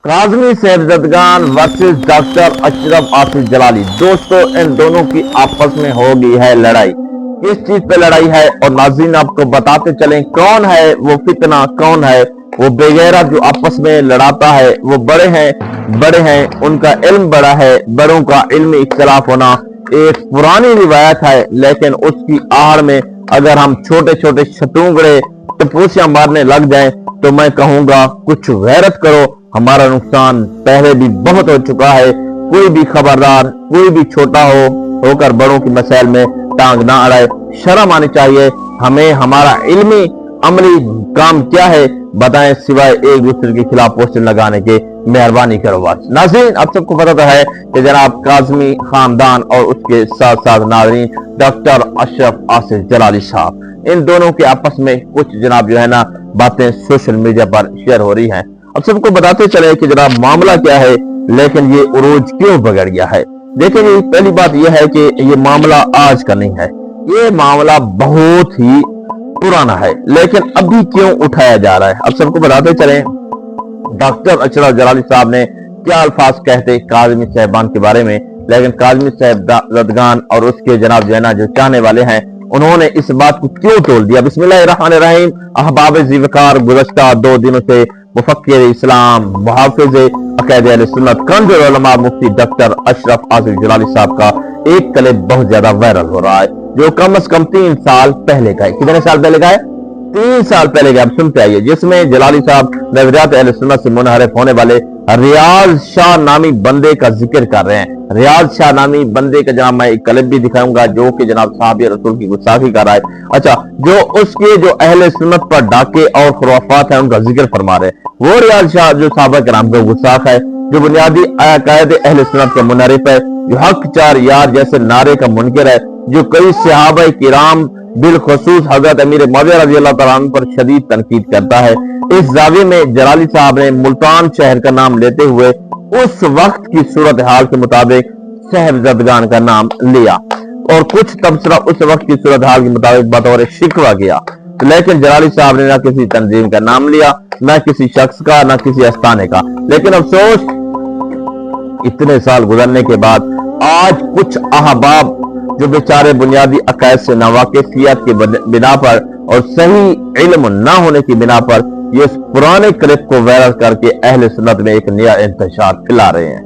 काज़मी साहिबजादगान versus doctor Ashraf Asif Jalali. दोस्तों, इन दोनों की आपस में हो गई है लड़ाई। किस चीज पे लड़ाई है और नाज़रीन आपको बताते चलें कौन है वो फितना, कौन है वो बेगैरा जो आपस में लड़ाता है। वो बड़े हैं, उनका इल्म बड़ा है। बड़ों का इल्मी इख्तिलाफ होना एक पुरानी रिवायत है, लेकिन उसकी आड़ में अगर हम छोटे छोटे शतूंगड़े टपूसियां मारने लग जाएं तो मैं कहूंगा कुछ गैरत करो। हमारा नुकसान पहले भी बहुत हो चुका है। कोई भी खबरदार, कोई भी छोटा होकर बड़ों की मसाइल में टांग ना अड़ाए। शर्म आनी चाहिए हमें। हमारा इल्मी अमली काम क्या है बताएं सिवाय एक दूसरे के खिलाफ पोस्टर लगाने के। मेहरबानी करो बस। नाज़रीन, आप सबको पता तो है कि जनाब काज़मी खानदान और उसके साथ साथ नाज़रीन डॉक्टर अशरफ आसिफ जलाली साहब, इन दोनों के आपस में कुछ जनाब जो है ना बातें सोशल मीडिया पर शेयर हो रही हैं। अब सबको बताते चले कि जनाब मामला क्या है, लेकिन ये उरूज क्यों बगड़ गया है। देखिए जी, पहली बात यह है कि ये मामला आज का नहीं है। ये मामला बहुत ही पुराना है, लेकिन अभी क्यों उठाया जा रहा है। अब सबको बताते चले डॉक्टर अशरफ जलाली साहब ने क्या अल्फाज कहते काज़मी साहिबान के बारे में, लेकिन काज़मी साहिबजादगान और उसके जनाब जो है ना जो चाहने वाले हैं उन्होंने इस बात को क्यों तोड़ दिया। बिस्मिल्लाहिर्रहमानिर्रहीम। अहबाब ज़िवकार गुज़श्ता 2 दिनों से मुफक्किर इस्लाम, मुहाफ़िज़ अक़ीदत अहले सुन्नत, कंज़ुल उलमा मुफ्ती डॉक्टर अशरफ आसिफ जलाली साहब का एक क्लिप बहुत ज्यादा वायरल हो रहा है, जो कम से कम 3 साल पहले का है। कितने साल पहले का है? 3 साल पहले का। आप सुनते आइए, जिसमें जलाली साहब नज़रियात अहले सुन्नत से मुनहरिफ होने वाले रियाज शाह नामी बंदे का जिक्र कर रहे हैं। रियाज शाह नामी बंदे का जनाब मैं एक क्लिप भी दिखाऊंगा जो कि जनाब साहब रसूल की गुस्ताखी कर रहा है। अच्छा, जो उसके जो अहले सुन्नत पर डाके और खुराफात है उनका जिक्र फरमा रहे हैं। वो रियाज शाह जो साहबा कराम का गुस्ताख है, जो बुनियादी अकायदे अहले सुन्नत का मुनहरिफ है, जो हक चार यार जैसे नारे का मुनकिर है, जो कई सहाबा किराम बिलखसूस हजरत अमीर मौविया रज़ी अल्लाह तआला अन्हु पर शदीद तनकीद करता है। इस जाविये में जलाली साहब ने मुल्तान शहर का नाम लेते हुए उस वक्त की सूरत हाल के मुताबिक साहिबजादगान का नाम लिया और कुछ तबसरा उस वक्त की सूरत हाल के मुताबिक बतौर शिकवा किया। लेकिन जलाली साहब ने ना किसी तंजीम का नाम लिया, ना किसी शख्स का, ना किसी आस्थाने का। लेकिन अफसोस, इतने साल गुजरने के बाद आज कुछ अहबाब जो बेचारे बुनियादी अकायद से नावाकिफियत के बिना पर और सही इल्म ना होने की बिना पर ये इस पुराने क्लिप को वायरल करके अहले सुन्नत में एक नया इंतशार फैला रहे हैं।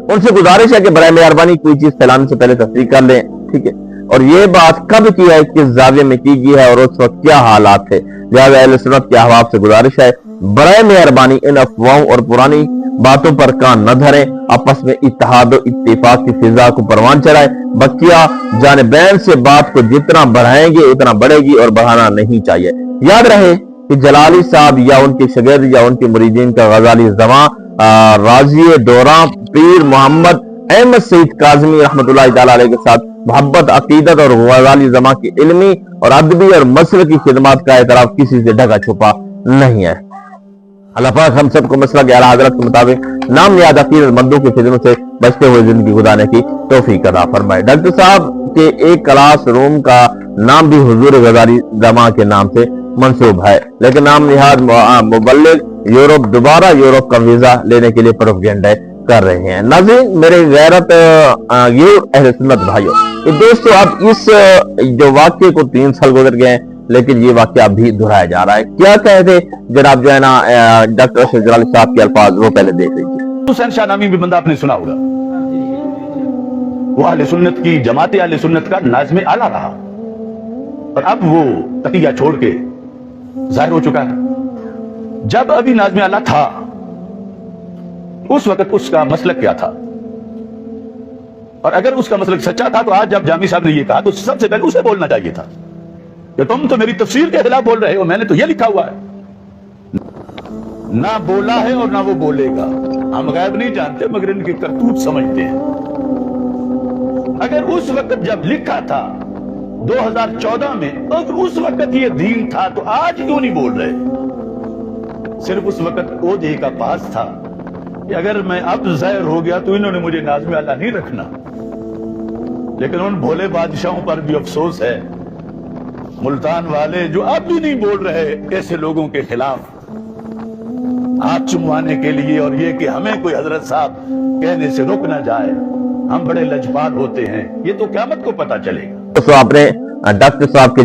उनसे गुजारिश है कि बराए मेहरबानी कोई चीज फैलाने से पहले तस्दीक कर लें, ठीक है। और ये बात कब की है, किस जाविये में की गई है और उस वक्त क्या हालात थे। लिहाजा अहले सुन्नत के अहबाब से गुजारिश है बराए मेहरबानी इन अफवाहों और पुरानी बातों पर कान न धरें। आपस में इत्तेहाद और इत्तेफाक की फिजा को परवान चढ़ाए। बकिया जानिबैन से बात को जितना बढ़ाएंगे उतना बढ़ेगी और बढ़ाना नहीं चाहिए। याद रहे कि जलाली साहब या उनके शागिर्द या उनके मुरीदीन का गजाली ज़मा राजी दौरा पीर मोहम्मद अहमद सईद काज़मी रहमतुल्लाहि तआला अलैह के साथ मोहब्बत, अकीदत और गजाली ज़मा की इल्मी और अदबी और मसल की खिदमत का एतराफ किसी से ढका छुपा नहीं है। अल्लाह पाक हम सबको मसला के आला हज़रत के मुताबिक नाम नियाद अकीदतमंदों की फिज़नों से बचते हुए जिंदगी गुजारने की तौफीक अता फरमाए। डॉक्टर साहब के एक क्लास रूम का नाम भी हुजूर गजाली ज़मा के नाम से मंसूब है, लेकिन नाम निहाद मुबल्लिग यूरोप दोबारा यूरोप का वीजा लेने के लिए प्रोपेगेंडा कर रहे हैं। नाज़रीन, मेरे गैरत ये अहले सुन्नत भाइयों, दोस्तों, अब इस जो वाक्य को 3 साल गुजर गए हैं, लेकिन ये वाक्य अभी दोहराया जा रहा है। क्या कहते जनाब जो है ना डॉक्टर अशरफ जलाली साहब के अल्फाज, वो पहले देख लीजिए। हुसैन शाह नामी भी बंदा आपने सुना होगा, वो अहले सुन्नत की जमात अहले सुन्नत का नाज़िम आला रहा और अब वो तकिया छोड़ के जाहिर हो चुका है। जब अभी नाज़िम आला था उस वक्त उसका मसलक क्या था, और अगर उसका मसलक सच्चा था तो आज जब जामी साहब ने ये कहा तो सबसे पहले उसे बोलना चाहिए था कि तुम तो मेरी तफसीर के खिलाफ बोल रहे हो, मैंने तो ये लिखा हुआ है। ना बोला है और ना वो बोलेगा। हम गैब नहीं जानते मगर इनकी करतूत समझते हैं। अगर उस वक्त जब लिखा था 2014 में, अगर उस वक्त ये दीन था तो आज क्यों नहीं बोल रहे। सिर्फ उस वक्त ओजे का पास था कि अगर मैं अब ज़ाहिर हो गया तो इन्होंने मुझे नाज़िम आला नहीं रखना। लेकिन उन भोले बादशाहों पर भी अफसोस है, मुल्तान वाले जो अब भी नहीं बोल रहे ऐसे लोगों के खिलाफ। हाथ चुमवाने के लिए, और ये कि हमें कोई हजरत साहब कहने से रुक ना जाए, हम बड़े लजपाल होते हैं, ये तो क़यामत को पता चलेगा। तो आपने डॉक्टर साहब के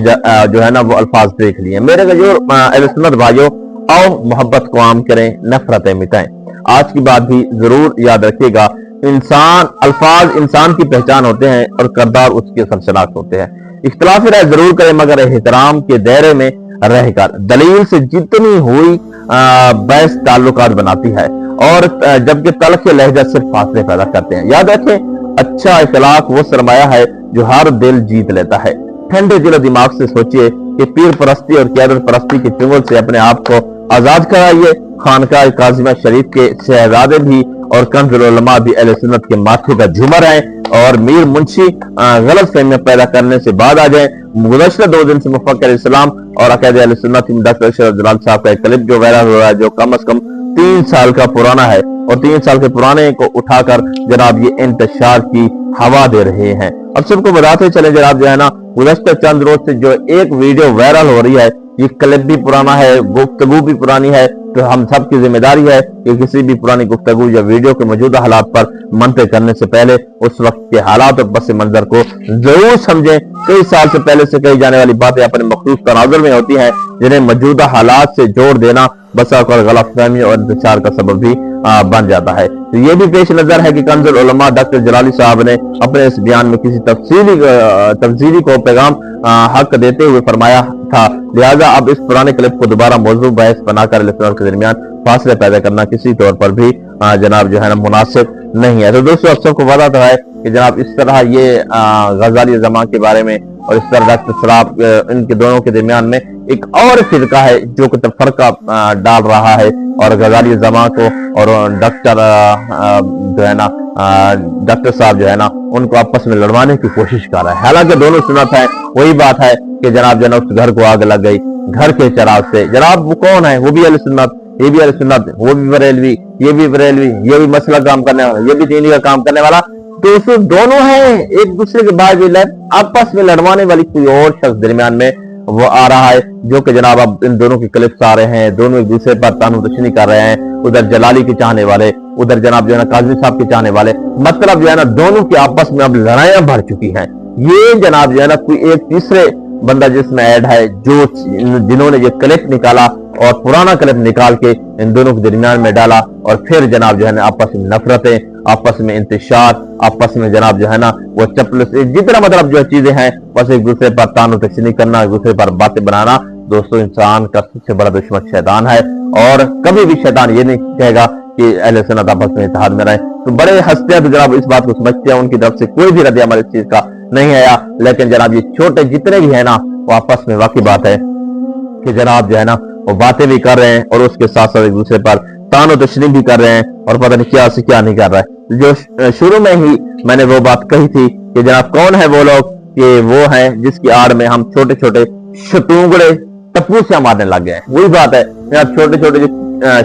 जो है ना वो अल्फाज देख लिए। मेरे गजूर अहले सुन्नत भाइयों, आओ मोहब्बत को आम करें, नफरतें मिटाएं। आज की बात भी जरूर याद रखिएगा, इंसान अल्फाज इंसान की पहचान होते हैं और किरदार उसके खर्चनाक होते हैं। इख्तिलाफ राय जरूर करें मगर एहतराम के दायरे में रहकर। दलील से जितनी हुई बहस ताल्लुकात बनाती है, और जबकि तल्ख लहजा सिर्फ फासले पैदा करते हैं। याद रखें, अच्छा इखलाक वो सरमाया है जो हर दिल जीत लेता है। ठंडे दिल दिमाग से सोचिए कि पीर परस्ती और क़यादत परस्ती के चुंगल से अपने आप को आजाद कराइए। खानकाह काज़िमा शरीफ के शहजादे भी और कंज़ुल उलमा भी अहले सुन्नत के माथे का झूमर है, और मीर मुंशी गलत फहमियां पैदा करने से बाद आ जाए। गुज़श्ता 2 दिन से मुफ़क्किर इस्लाम और अक़ीदा अहले सुन्नत डॉक्टर अशरफ जलाल साहब का एक क्लिप जो वायरल हो रहा है, जो कम से कम 3 साल का पुराना है, और 3 साल के पुराने को उठाकर जनाब ये इंतशार की हवा दे रहे हैं। अब सबको बताते चले जनाब जो है ना, गुज़श्ता चंद रोज से जो एक वीडियो वायरल हो रही है, ये क्लिप भी पुराना है, गुफ्तगू भी पुरानी है, तो हम सब की जिम्मेदारी है कि किसी भी पुरानी गुफ्तगू या वीडियो के मौजूदा हालात पर मंतक़ करने से पहले उस वक्त के हालात और पस मंजर को जरूर समझें। कई साल से पहले से कही जाने वाली बातें अपने मखसूस तनाजुर में होती हैं, जिन्हें मौजूदा हालात से जोड़ देना बसा और गलतफहमी और इंतशार का सबब भी बन जाता है। तो ये भी पेश नजर है कि कंज़ुल उलमा डॉक्टर जलाली साहब ने अपने इस बयान में किसी तफसीली को पैगाम हक देते हुए फरमाया था, लिहाजा अब इस पुराने क्लिप को दोबारा मौजूद बहस बनाकर लिसनर के दरमियान फासले पैदा करना किसी तौर पर भी जनाब जो है ना मुनासिब नहीं है। तो दोस्तों, आप सबको पता तो है कि जनाब इस तरह ये गजाली ज़मां के बारे में और इस तरह डॉक्टर साहब इनके दोनों के दरमियान में एक और फिरका है जो कि तफरका डाल रहा है, और गजाली ज़मां को और डॉक्टर जो है ना डॉक्टर साहब जो है ना उनको आपस में लड़वाने की कोशिश कर रहा है। हालांकि दोनों सुन्नत है। वही बात है कि जनाब जो है उस घर को आग लग गई घर के चिराग से। जनाब वो कौन है? वो भी अहले सुन्नत, ये भी अहले सुन्नत, वो भी बरेलवी, ये भी बरेलवी, ये भी मसला काम करने वाला, ये भी दीनी का काम करने वाला। तो उसमें दोनों हैं एक दूसरे के बाद भी आपस में लड़वाने वाली कोई और शख्स दरमियान में वो आ रहा है, जो कि जनाब अब इन दोनों के क्लिप्स आ रहे हैं, दोनों एक दूसरे पर तानुतशनी कर रहे हैं। उधर जलाली के चाहने वाले, उधर जनाब जो है ना काज़ी साहब के चाहने वाले, मतलब जो है ना दोनों की आपस में अब लड़ाइयां बढ़ चुकी हैं। ये जनाब जो है ना कोई एक तीसरे बंदा जिसमें ऐड है, जो जिन्होंने ये क्लिप निकाला और पुराना क्लिप निकाल के इन दोनों के दरमियान में डाला, और फिर जनाब जो है ना आपस में नफरतें, आपस में इंतशार, आपस में जनाब जो है ना वो चपल जितना मतलब जो चीजें हैं, बस एक दूसरे पर तानुतशनी करना, एक दूसरे पर बातें बनाना। दोस्तों, इंसान का सबसे बड़ा दुश्मन शैतान है, और कभी भी शैतान ये नहीं कहेगा कि अहले सुन्नत आपस में इत्तेहाद में रहे। तो बड़े हंसते हैं तो जनाब इस बात को समझते हैं, उनकी तरफ से कोई भी रद्द अमल इस चीज का नहीं आया। लेकिन जनाब ये छोटे जितने भी है ना वो आपस में वाकई बात है कि जनाब जो है ना वो बातें भी कर रहे हैं, और उसके साथ साथ एक दूसरे पर तानुतशनी भी कर रहे हैं, और पता नहीं क्या से क्या नहीं कर रहा है। जो शुरू में ही मैंने वो बात कही थी कि जनाब कौन है वो लोग, कि वो हैं जिसकी आड़ में हम छोटे छोटे शतूंगड़े टपूसियां मारने लग गए हैं। वही बात है, छोटे छोटे जो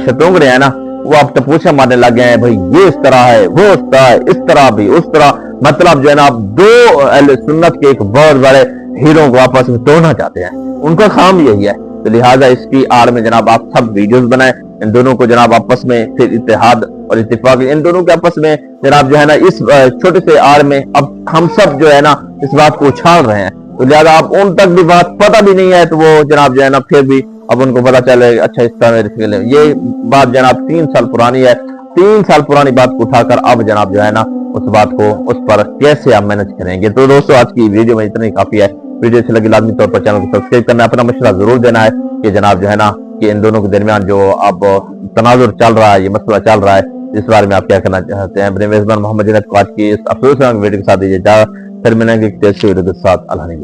शतूंगड़े हैं ना वो आप टपूसियां मारने लग गए हैं। भाई ये इस तरह है, वो उस तरह है, इस तरह भी उस तरह, मतलब जो है ना आप दो अहले सुन्नत के एक बहुत बड़े हीरो को आपस में तोड़ना चाहते हैं। उनका काम यही है। तो लिहाजा इसकी आड़ में जनाब आप सब वीडियोस बनाएं, इन दोनों को जनाब आपस में फिर इत्तेहाद और इत्तेफाक, इन दोनों के आपस में जनाब जो है ना इस छोटे से आड़ में अब हम सब जो है ना इस बात को उछाल रहे हैं। तो लिहाजा आप उन तक भी बात पता भी नहीं है, तो वो जनाब जो है ना फिर भी अब उनको पता चले अच्छा इस तरह ये बात जनाब 3 साल पुरानी है। 3 साल पुरानी बात को उठाकर अब जनाब जो है ना उस बात को उस पर कैसे आप मैनेज करेंगे। तो दोस्तों, आज की वीडियो में इतना ही काफी है। वीडियो अच्छी लगी लाजमी तौर पर चैनल को सब्सक्राइब करना, अपना मशवरा जरूर देना है कि जनाब जो है ना कि इन दोनों के दरमियान जो अब तनाजुर चल रहा है, ये मसला चल रहा है, इस बारे में आप क्या करना चाहते हैं। अपने मेजबान मोहम्मद जुनैद को आज की इस अफसोसनाक वीडियो के साथ दीजिए, फिर मिलेंगे साथ। अल्लाह ने